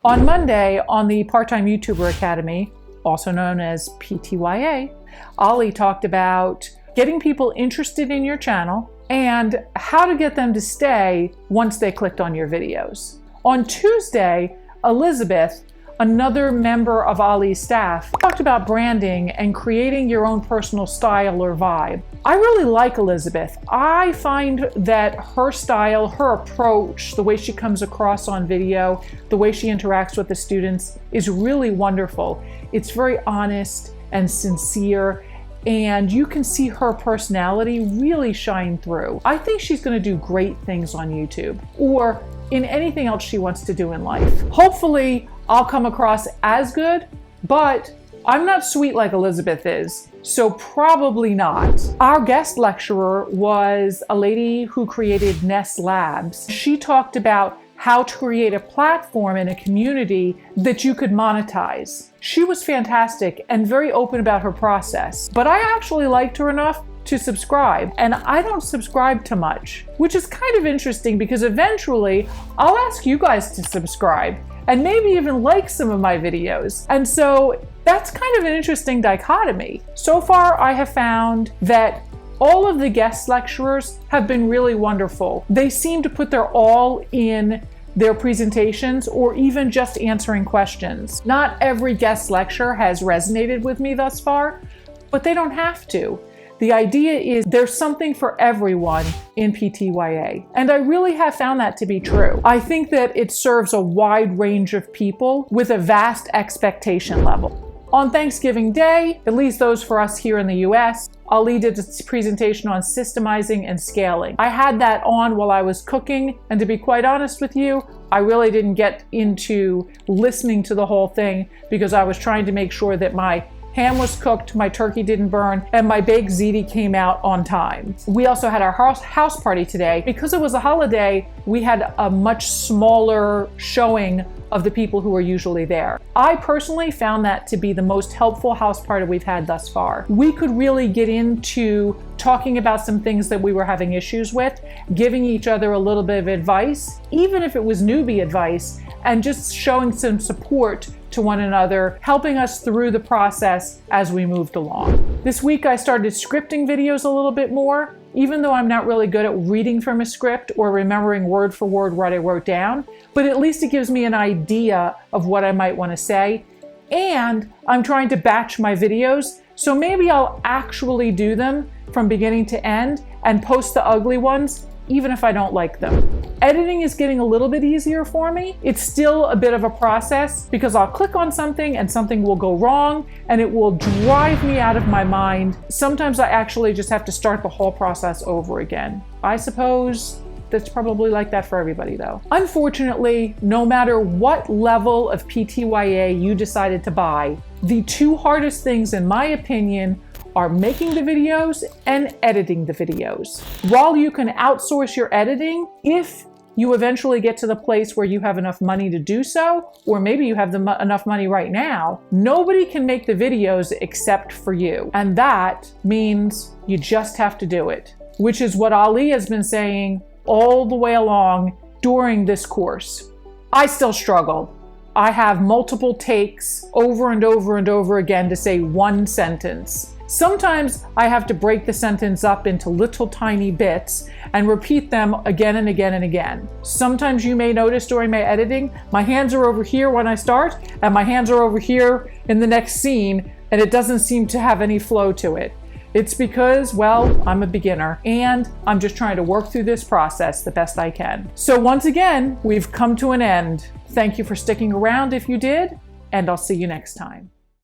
On Monday, on the Part-Time YouTuber Academy, also known as PTYA, Ali talked about getting people interested in your channel and how to get them to stay once they clicked on your videos. On Tuesday, Elizabeth, another member of Ali's staff, talked about branding and creating your own personal style or vibe. I really like Elizabeth. I find that her style, her approach, the way she comes across on video, the way she interacts with the students is really wonderful. It's very honest and sincere, and you can see her personality really shine through. I think she's going to do great things on YouTube or in anything else she wants to do in life. Hopefully, I'll come across as good, but I'm not sweet like Elizabeth is, so probably not. Our guest lecturer was a lady who created Nest Labs. She talked about how to create a platform and a community that you could monetize. She was fantastic and very open about her process, but I actually liked her enough to subscribe, and I don't subscribe to much, which is kind of interesting because eventually I'll ask you guys to subscribe and maybe even like some of my videos. And so that's kind of an interesting dichotomy. So far, I have found that all of the guest lecturers have been really wonderful. They seem to put their all in their presentations or even just answering questions. Not every guest lecture has resonated with me thus far, but they don't have to. The idea is there's something for everyone in PTYA, and I really have found that to be true. I think that it serves a wide range of people with a vast expectation level. On Thanksgiving Day, at least those for us here in the US, Ali did a presentation on systemizing and scaling. I had that on while I was cooking, and to be quite honest with you, I really didn't get into listening to the whole thing because I was trying to make sure that my ham was cooked, my turkey didn't burn, and my baked ziti came out on time. We also had our house party today. Because it was a holiday, we had a much smaller showing of the people who are usually there. I personally found that to be the most helpful house party we've had thus far. We could really get into talking about some things that we were having issues with, giving each other a little bit of advice, even if it was newbie advice, and just showing some support to one another, helping us through the process as we moved along. This week I started scripting videos a little bit more, even though I'm not really good at reading from a script or remembering word for word what I wrote down, but at least it gives me an idea of what I might want to say. And I'm trying to batch my videos, so maybe I'll actually do them from beginning to end and post the ugly ones, even if I don't like them. Editing is getting a little bit easier for me. It's still a bit of a process because I'll click on something and something will go wrong and it will drive me out of my mind. Sometimes I actually just have to start the whole process over again. I suppose that's probably like that for everybody though. Unfortunately, no matter what level of PTYA you decided to buy, the two hardest things in my opinion are making the videos and editing the videos. While you can outsource your editing, if you eventually get to the place where you have enough money to do so, or maybe you have enough money right now, nobody can make the videos except for you. And that means you just have to do it, which is what Ali has been saying all the way along during this course. I still struggle. I have multiple takes over and over and over again to say one sentence. Sometimes I have to break the sentence up into little tiny bits and repeat them again and again and again. Sometimes you may notice during my editing, my hands are over here when I start and my hands are over here in the next scene, and it doesn't seem to have any flow to it. It's because, well, I'm a beginner and I'm just trying to work through this process the best I can. So once again, we've come to an end. Thank you for sticking around if you did, and I'll see you next time.